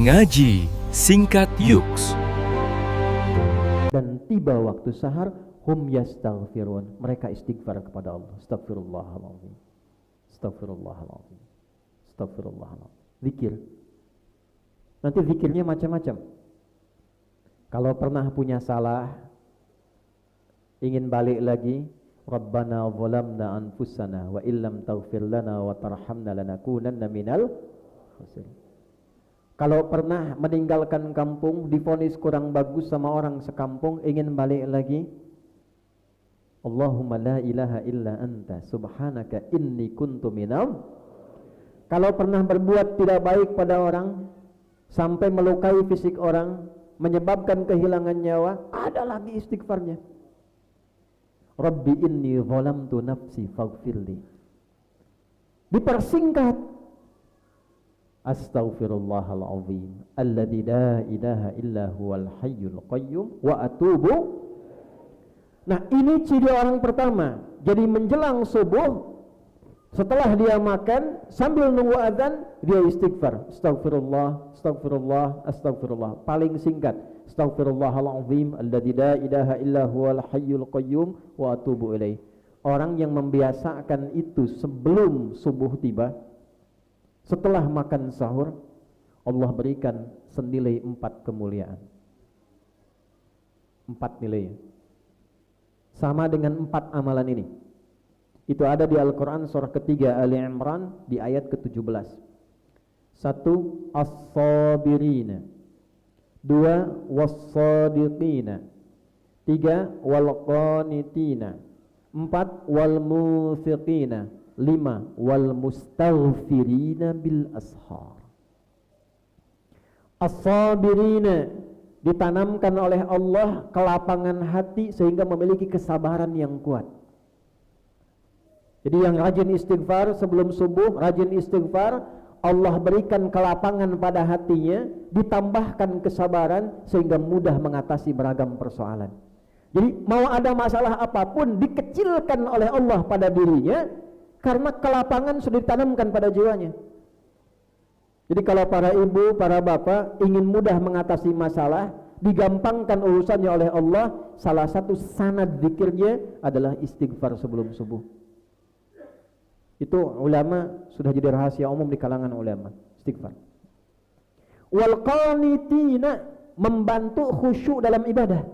Ngaji Singkat Yuks. Dan tiba waktu sahar, hum yastaghfirun, mereka istighfar kepada Allah. Astagfirullahaladzim, astagfirullahaladzim, astagfirullahaladzim. Zikir. Nanti zikirnya macam-macam. Kalau pernah punya salah, ingin balik lagi, Rabbana zalamna anfusana wa illam taghfir lana wa tarhamna lanakunanna minal khasirin. Kalau pernah meninggalkan kampung, divonis kurang bagus sama orang sekampung, ingin balik lagi, Allahumma la ilaha illa anta subhanaka inni kuntu minal. Kalau pernah berbuat tidak baik pada orang sampai melukai fisik orang, menyebabkan kehilangan nyawa, ada lagi istighfarnya. Rabbi inni zalamtu nafsi faghfirli. Dipersingkat, astaghfirullahaladzim alladzi la ilaha illa huwal hayyul qayyum wa atubu. Nah, ini ciri orang pertama. Jadi menjelang subuh, setelah dia makan, sambil nunggu azan, dia istighfar. Astaghfirullah, astaghfirullah, astaghfirullah. Paling singkat, astaghfirullahaladzim alladzi la ilaha illa huwal hayyul qayyum wa atubu ilaih. Orang yang membiasakan itu sebelum subuh tiba, setelah makan sahur, Allah berikan senilai 4 kemuliaan. 4 nilai. Sama dengan 4 amalan ini. Itu ada di Al-Quran surah ketiga Ali Imran di ayat ke-17. 1. As-sabirina. 2. Was-sadiqina. 3. Wal-qanitina. 4. Wal-mufiqina. 5. Wal mustaghfirina bil ashar. As-sabirina, ditanamkan oleh Allah kelapangan hati sehingga memiliki kesabaran yang kuat. Jadi yang rajin istighfar sebelum subuh, rajin istighfar, Allah berikan kelapangan pada hatinya, ditambahkan kesabaran sehingga mudah mengatasi beragam persoalan. Jadi mau ada masalah apapun dikecilkan oleh Allah pada dirinya, karena kelapangan sudah ditanamkan pada jiwanya. Jadi kalau para ibu, para bapak ingin mudah mengatasi masalah, digampangkan urusannya oleh Allah, salah satu sanad zikirnya adalah istighfar sebelum subuh. Itu ulama sudah jadi rahasia umum di kalangan ulama, istighfar. Wal qanitina, membantu khusyuk dalam ibadah.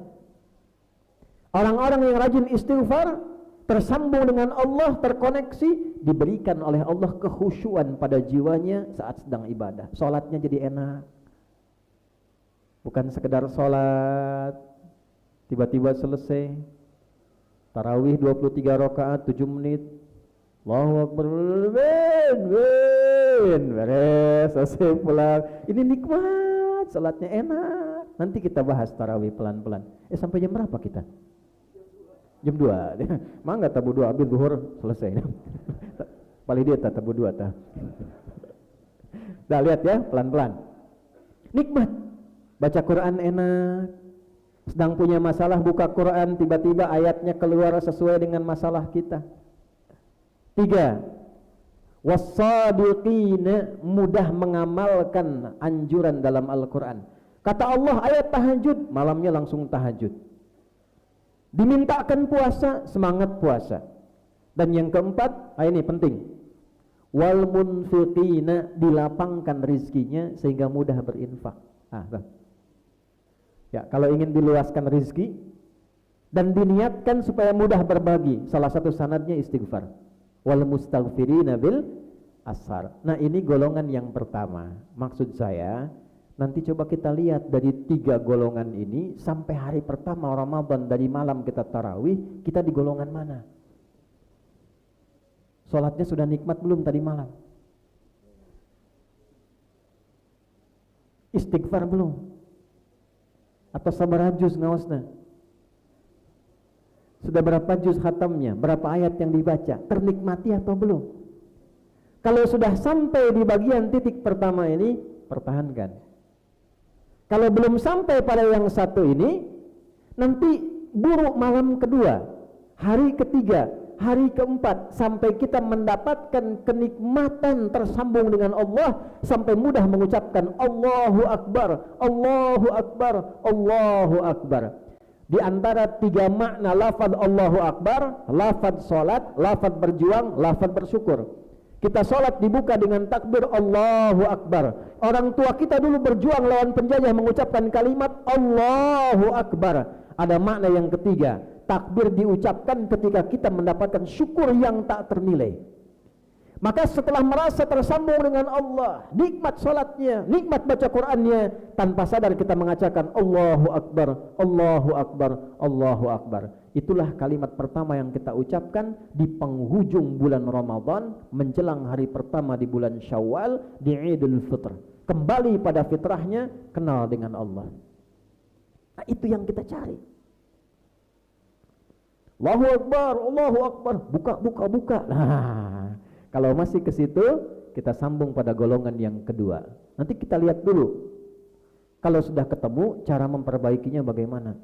Orang-orang yang rajin istighfar tersambung dengan Allah, terkoneksi, diberikan oleh Allah kekhusyuan pada jiwanya saat sedang ibadah. Sholatnya jadi enak. Bukan sekedar sholat, tiba-tiba selesai. Tarawih 23 rakaat, 7 menit. Allahu Akbar, beres, selesai pulang. Ini nikmat, sholatnya enak. Nanti kita bahas tarawih pelan-pelan. Sampai jam berapa kita? Jam 2. Mangga tabu 2 habis zuhur selesai. Paling dia tabu 2 tah. Dah lihat ya, pelan-pelan. Nikmat. Baca Quran enak. Sedang punya masalah buka Quran, tiba-tiba ayatnya keluar sesuai dengan masalah kita. 3. Was-sadiqina, mudah mengamalkan anjuran dalam Al-Quran. Kata Allah ayat tahajud, malamnya langsung tahajud. Dimintakan puasa, semangat puasa. Dan yang keempat, ini penting, wal munfiqina, dilapangkan rizkinya sehingga mudah berinfak. Ya, kalau ingin diluaskan rizki dan diniatkan supaya mudah berbagi, salah satu sanadnya istighfar. Wal mustaghfirina bil ashar. Nah, ini golongan yang pertama. Maksud saya, nanti coba kita lihat dari 3 golongan ini sampai hari pertama Ramadan, dari malam kita tarawih, kita di golongan mana? Sholatnya sudah nikmat belum tadi malam? Istighfar belum? Atau sabar juz ngawasna? Sudah berapa juz khatamnya? Berapa ayat yang dibaca? Ternikmati atau belum? Kalau sudah sampai di bagian titik pertama ini, pertahankan. Kalau belum sampai pada yang satu ini, nanti buruk malam kedua, hari ketiga, hari keempat, sampai kita mendapatkan kenikmatan tersambung dengan Allah, sampai mudah mengucapkan Allahu Akbar, Allahu Akbar, Allahu Akbar. Di antara tiga makna lafaz Allahu Akbar, lafaz salat, lafaz berjuang, lafaz bersyukur. Kita salat dibuka dengan takbir Allahu Akbar. Orang tua kita dulu berjuang lawan penjajah mengucapkan kalimat Allahu Akbar. Ada makna yang ketiga, takbir diucapkan ketika kita mendapatkan syukur yang tak ternilai. Maka setelah merasa tersambung dengan Allah, nikmat salatnya, nikmat baca Qur'annya, tanpa sadar kita mengatakan Allahu Akbar, Allahu Akbar, Allahu Akbar. Itulah kalimat pertama yang kita ucapkan di penghujung bulan Ramadan, menjelang hari pertama di bulan Syawal, di Idul Fitr. Kembali pada fitrahnya, kenal dengan Allah. Nah, itu yang kita cari. Allahu Akbar, Allahu Akbar, buka. Nah, kalau masih ke situ, kita sambung pada golongan yang kedua. Nanti kita lihat dulu. Kalau sudah ketemu, cara memperbaikinya bagaimana?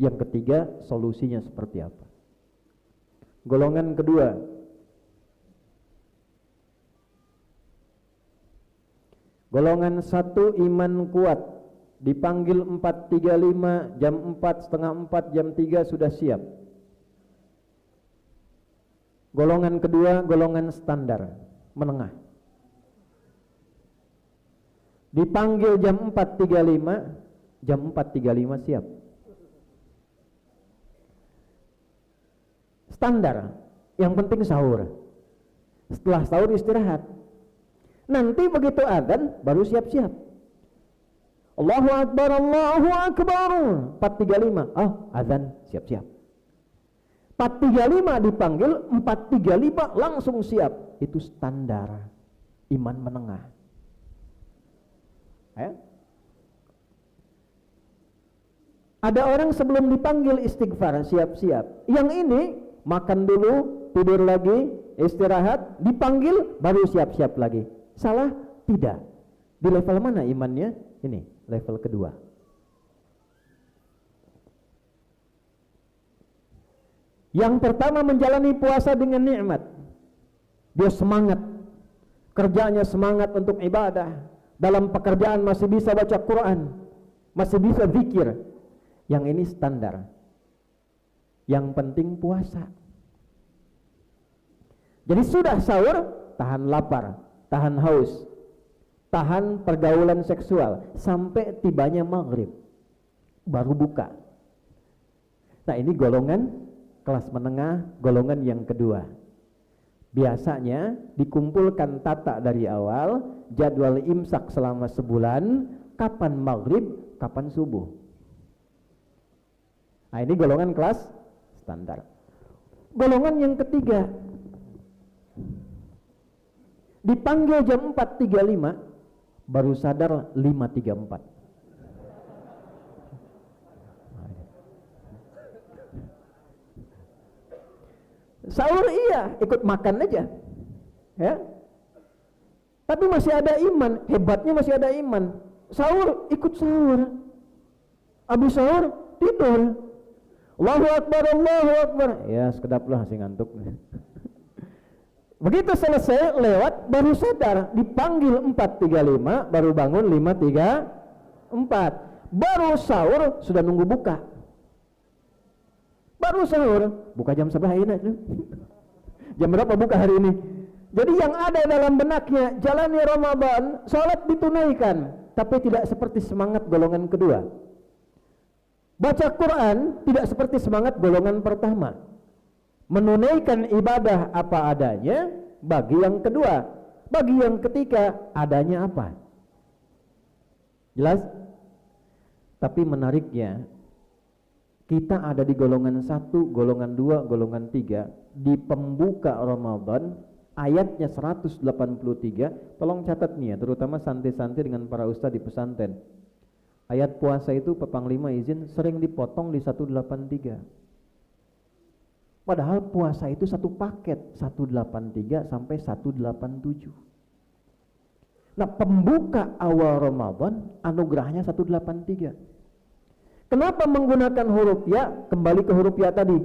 Yang ketiga, solusinya seperti apa? Golongan kedua. Golongan satu, iman kuat. Dipanggil 4.35, jam 4, setengah 4, jam 3 sudah siap. Golongan kedua, golongan standar, menengah. Dipanggil jam 4.35, jam 4.35 siap. Standar, yang penting sahur. Setelah sahur istirahat. Nanti begitu adzan baru siap-siap. Allahu Akbar, Allahu Akbar. 4.35, adzan siap-siap. 4.35 dipanggil, 4.35 langsung siap. Itu standar iman menengah. Ada orang sebelum dipanggil istighfar, siap-siap. Yang ini makan dulu, tidur lagi, istirahat, dipanggil baru siap-siap lagi. Salah? Tidak. Di level mana imannya? Ini, level kedua. Yang pertama menjalani puasa dengan nikmat. Dia semangat. Kerjanya semangat untuk ibadah. Dalam pekerjaan masih bisa baca Quran, masih bisa zikir. Yang ini standar. Yang penting puasa. Jadi sudah sahur, tahan lapar, tahan haus, tahan pergaulan seksual sampai tibanya maghrib, baru buka. Nah, ini golongan kelas menengah, golongan yang kedua. Biasanya dikumpulkan tata dari awal, jadwal imsak selama sebulan, kapan maghrib, kapan subuh. Nah, ini golongan kelas standar. Golongan yang ketiga, dipanggil jam 4.35, baru sadar 5.34. Sahur iya, ikut makan aja, ya. Tapi masih ada iman, hebatnya masih ada iman. Sahur, ikut sahur. Habis sahur, tidur. Allahu Akbar, Allahu Akbar. Ya, sekedap lah, masih ngantuk. Begitu selesai, lewat, baru sadar. Dipanggil 4.35, baru bangun 5.34. Baru sahur, sudah nunggu buka. Baru sahur, buka jam sebelah ini. Jam berapa buka hari ini? Jadi yang ada dalam benaknya, jalani Ramadan, salat ditunaikan, tapi tidak seperti semangat golongan kedua. Baca Quran tidak seperti semangat golongan pertama. Menunaikan ibadah apa adanya bagi yang kedua. Bagi yang ketiga, adanya apa? Jelas? Tapi menariknya, kita ada di golongan 1, golongan 2, golongan 3. Di pembuka Ramadan, ayatnya 183. Tolong catat nih ya, terutama santri-santri dengan para ustadz di pesantren. Ayat puasa itu Panglima izin sering dipotong di 183. Padahal puasa itu satu paket, 183 sampai 187. Nah, pembuka awal Ramadan anugerahnya 183. Kenapa menggunakan huruf ya? Kembali ke huruf ya tadi.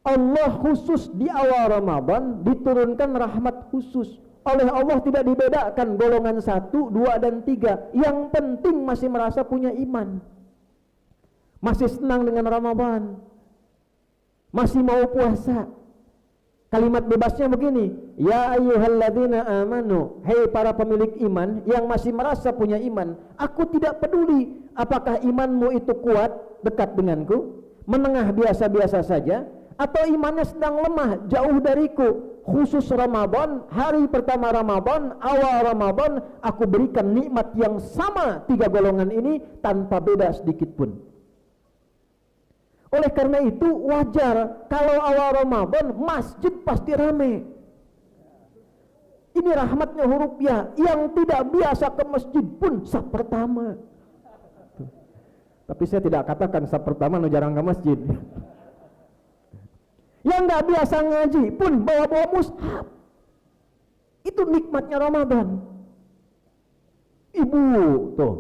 Allah khusus di awal Ramadan diturunkan rahmat khusus. Oleh Allah tidak dibedakan golongan 1, 2, dan 3. Yang penting masih merasa punya iman, masih senang dengan Ramadan, masih mau puasa. Kalimat bebasnya begini, ya ayyuhalladzina amanu, hei para pemilik iman yang masih merasa punya iman, aku tidak peduli apakah imanmu itu kuat, dekat denganku, menengah biasa-biasa saja, atau imannya sedang lemah, jauh dariku. Khusus Ramadan, hari pertama Ramadan, awal Ramadan, aku berikan nikmat yang sama 3 golongan ini tanpa beda sedikit pun. Oleh karena itu wajar kalau awal Ramadan masjid pasti ramai. Ini rahmatnya huruf ya. Yang tidak biasa ke masjid pun saf pertama. Tapi saya tidak katakan saf pertama no jarang ke masjid. Yang nggak biasa ngaji pun bawa-bawa mushaf. Itu nikmatnya Ramadan. Ibu tuh